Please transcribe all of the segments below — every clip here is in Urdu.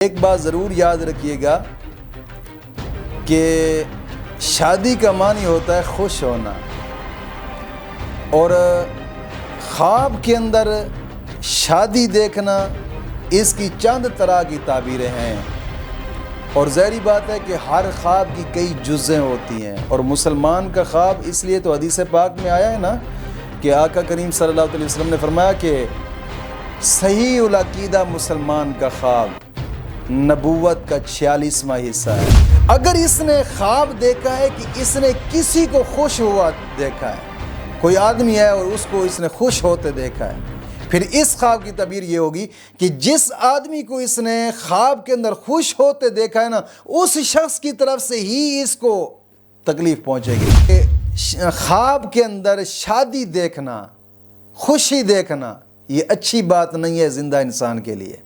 ایک بات ضرور یاد رکھیے گا کہ شادی کا معنی ہوتا ہے خوش ہونا، اور خواب کے اندر شادی دیکھنا اس کی چند طرح کی تعبیریں ہیں، اور ظاہری بات ہے کہ ہر خواب کی کئی جزیں ہوتی ہیں، اور مسلمان کا خواب اس لیے تو حدیث پاک میں آیا ہے نا کہ آقا کریم صلی اللہ علیہ وسلم نے فرمایا کہ صحیح العقیدہ مسلمان کا خواب نبوت کا 46واں حصہ ہے۔ اگر اس نے خواب دیکھا ہے کہ اس نے کسی کو خوش ہوا دیکھا ہے، کوئی آدمی ہے اور اس کو اس نے خوش ہوتے دیکھا ہے، پھر اس خواب کی تعبیر یہ ہوگی کہ جس آدمی کو اس نے خواب کے اندر خوش ہوتے دیکھا ہے نا، اس شخص کی طرف سے ہی اس کو تکلیف پہنچے گی۔ خواب کے اندر شادی دیکھنا، خوشی دیکھنا، یہ اچھی بات نہیں ہے زندہ انسان کے لیے۔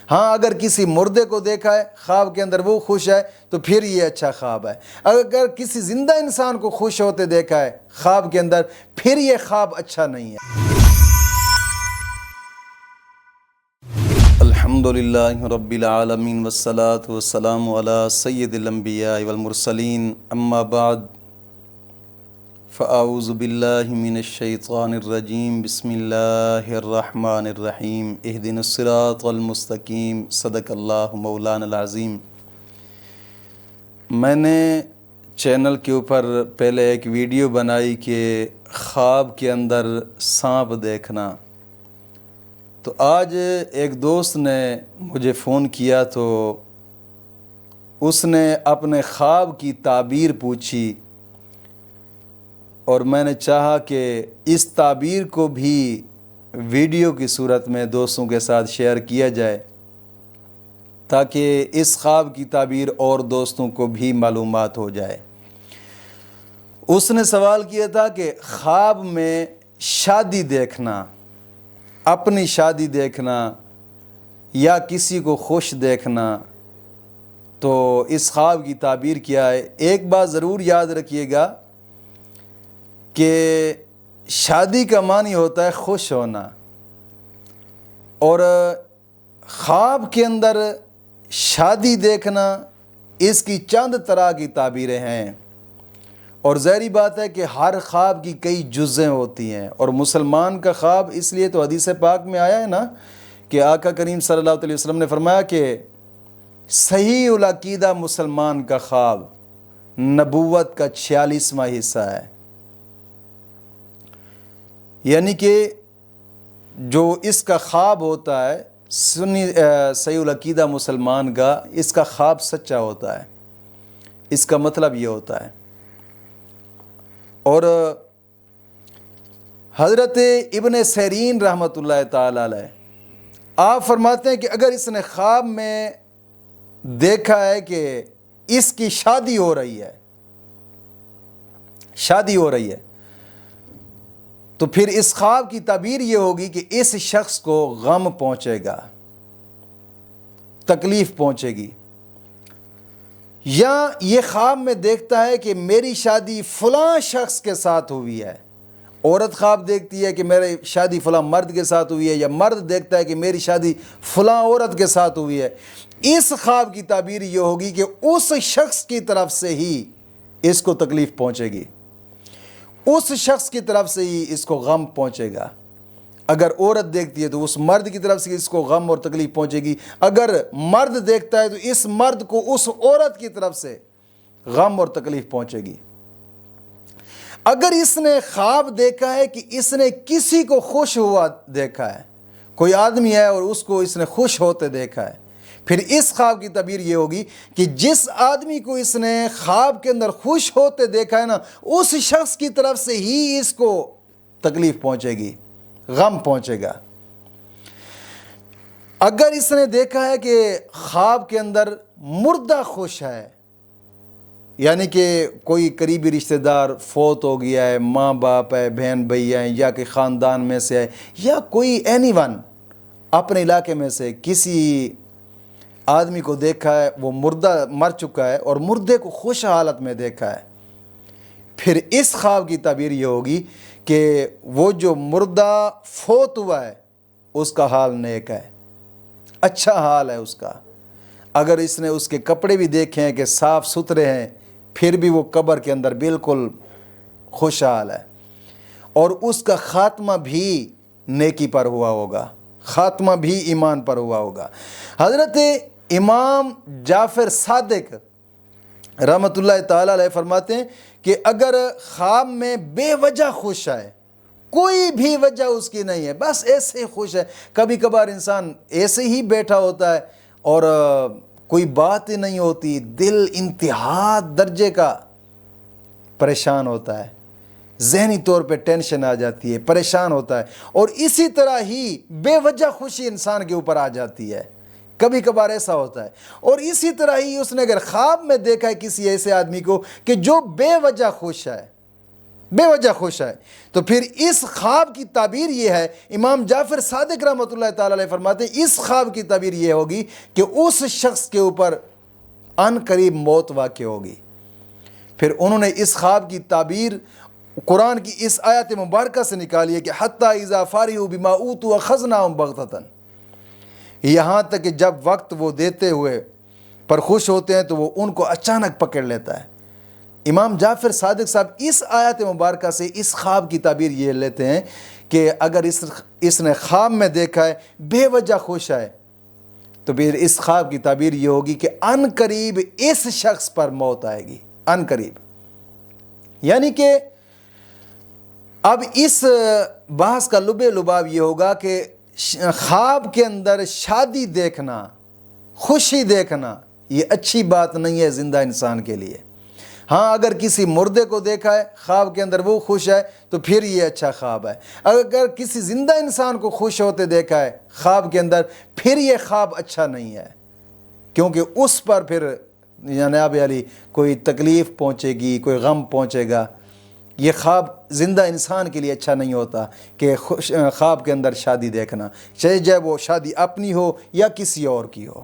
ہاں، اگر کسی مردے کو دیکھا ہے خواب کے اندر وہ خوش ہے تو پھر یہ اچھا خواب ہے۔ اگر کسی زندہ انسان کو خوش ہوتے دیکھا ہے خواب کے اندر، پھر یہ خواب اچھا نہیں ہے۔ الحمدللہ رب العالمین والصلاة والسلام علی سید الانبیاء والمرسلین، اما بعد فاعوذ باللہ من الشیطان الرجیم، بسم اللہ الرحمن الرحیم، اہدنا الصراط المستقیم، صدق اللہ مولانا العظیم۔ میں نے چینل کے اوپر پہلے ایک ویڈیو بنائی کہ خواب کے اندر سانپ دیکھنا، تو آج ایک دوست نے مجھے فون کیا تو اس نے اپنے خواب کی تعبیر پوچھی، اور میں نے چاہا کہ اس تعبیر کو بھی ویڈیو کی صورت میں دوستوں کے ساتھ شیئر کیا جائے تاکہ اس خواب کی تعبیر اور دوستوں کو بھی معلومات ہو جائے۔ اس نے سوال کیا تھا کہ خواب میں شادی دیکھنا، اپنی شادی دیکھنا یا کسی کو خوش دیکھنا، تو اس خواب کی تعبیر کیا ہے؟ ایک بات ضرور یاد رکھیے گا کہ شادی کا معنی ہوتا ہے خوش ہونا، اور خواب کے اندر شادی دیکھنا اس کی چند طرح کی تعبیریں ہیں، اور ظاہری بات ہے کہ ہر خواب کی کئی جزیں ہوتی ہیں، اور مسلمان کا خواب اس لیے تو حدیث پاک میں آیا ہے نا کہ آقا کریم صلی اللہ علیہ وسلم نے فرمایا کہ صحیح العقیدہ مسلمان کا خواب نبوت کا 46واں حصہ ہے، یعنی کہ جو اس کا خواب ہوتا ہے سنی صحیح العقیدہ مسلمان کا، اس کا خواب سچا ہوتا ہے، اس کا مطلب یہ ہوتا ہے۔ اور حضرت ابن سیرین رحمۃ اللہ تعالی علیہ آپ فرماتے ہیں کہ اگر اس نے خواب میں دیکھا ہے کہ اس کی شادی ہو رہی ہے، تو پھر اس خواب کی تعبیر یہ ہوگی کہ اس شخص کو غم پہنچے گا، تکلیف پہنچے گی۔ یا یہ خواب میں دیکھتا ہے کہ میری شادی فلاں شخص کے ساتھ ہوئی ہے، عورت خواب دیکھتی ہے کہ میری شادی فلاں مرد کے ساتھ ہوئی ہے، یا مرد دیکھتا ہے کہ میری شادی فلاں عورت کے ساتھ ہوئی ہے، اس خواب کی تعبیر یہ ہوگی کہ اس شخص کی طرف سے ہی اس کو تکلیف پہنچے گی، اس شخص کی طرف سے ہی اس کو غم پہنچے گا۔ اگر عورت دیکھتی ہے تو اس مرد کی طرف سے اس کو غم اور تکلیف پہنچے گی، اگر مرد دیکھتا ہے تو اس مرد کو اس عورت کی طرف سے غم اور تکلیف پہنچے گی۔ اگر اس نے خواب دیکھا ہے کہ اس نے کسی کو خوش ہوا دیکھا ہے، کوئی آدمی ہے اور اس کو اس نے خوش ہوتے دیکھا ہے، پھر اس خواب کی تعبیر یہ ہوگی کہ جس آدمی کو اس نے خواب کے اندر خوش ہوتے دیکھا ہے نا، اس شخص کی طرف سے ہی اس کو تکلیف پہنچے گی، غم پہنچے گا۔ اگر اس نے دیکھا ہے کہ خواب کے اندر مردہ خوش ہے، یعنی کہ کوئی قریبی رشتہ دار فوت ہو گیا ہے، ماں باپ ہے، بہن بھائی ہیں، یا کہ خاندان میں سے ہے، یا کوئی اینی ون اپنے علاقے میں سے کسی آدمی کو دیکھا ہے، وہ مردہ مر چکا ہے اور مردے کو خوش حالت میں دیکھا ہے، پھر اس خواب کی تعبیر یہ ہوگی کہ وہ جو مردہ فوت ہوا ہے اس کا حال نیک ہے، اچھا حال ہے اس کا، اگر اس نے اس کے کپڑے بھی دیکھے ہیں کہ صاف ستھرے ہیں، پھر بھی وہ قبر کے اندر بالکل خوشحال ہے، اور اس کا خاتمہ بھی نیکی پر ہوا ہوگا، خاتمہ بھی ایمان پر ہوا ہوگا۔ حضرت امام جعفر صادق رحمۃ اللہ تعالیٰ علیہ فرماتے ہیں کہ اگر خواب میں بے وجہ خوش آئے، کوئی بھی وجہ اس کی نہیں ہے، بس ایسے ہی خوش ہے، کبھی کبھار انسان ایسے ہی بیٹھا ہوتا ہے اور کوئی بات ہی نہیں ہوتی، دل انتہا درجے کا پریشان ہوتا ہے، ذہنی طور پہ ٹینشن آ جاتی ہے، پریشان ہوتا ہے، اور اسی طرح ہی بے وجہ خوشی انسان کے اوپر آ جاتی ہے، کبھی کبھار ایسا ہوتا ہے۔ اور اسی طرح ہی اس نے اگر خواب میں دیکھا ہے کسی ایسے آدمی کو کہ جو بے وجہ خوش ہے، بے وجہ خوش ہے، تو پھر اس خواب کی تعبیر یہ ہے، امام جعفر صادق رحمۃ اللہ تعالیٰ علیہ فرماتے ہیں اس خواب کی تعبیر یہ ہوگی کہ اس شخص کے اوپر ان قریب موت واقع ہوگی۔ پھر انہوں نے اس خواب کی تعبیر قرآن کی اس آیت مبارکہ سے نکالی ہے کہ حتیٰ اذا فارغوا بما اوتوا اخذناهم بغتۃ، یہاں تک کہ جب وقت وہ دیتے ہوئے پر خوش ہوتے ہیں تو وہ ان کو اچانک پکڑ لیتا ہے۔ امام جعفر صادق صاحب اس آیت مبارکہ سے اس خواب کی تعبیر یہ لیتے ہیں کہ اگر اس نے خواب میں دیکھا ہے بے وجہ خوش ہے، تو پھر اس خواب کی تعبیر یہ ہوگی کہ ان قریب اس شخص پر موت آئے گی، ان قریب۔ یعنی کہ اب اس بحث کا لب لباب یہ ہوگا کہ خواب کے اندر شادی دیکھنا، خوشی دیکھنا، یہ اچھی بات نہیں ہے زندہ انسان کے لیے۔ ہاں اگر کسی مردے کو دیکھا ہے خواب کے اندر وہ خوش ہے تو پھر یہ اچھا خواب ہے، اگر کسی زندہ انسان کو خوش ہوتے دیکھا ہے خواب کے اندر پھر یہ خواب اچھا نہیں ہے، کیونکہ اس پر پھر جناب علی کوئی تکلیف پہنچے گی، کوئی غم پہنچے گا۔ یہ خواب زندہ انسان کے لیے اچھا نہیں ہوتا کہ خواب کے اندر شادی دیکھنا، چاہے وہ شادی اپنی ہو یا کسی اور کی ہو۔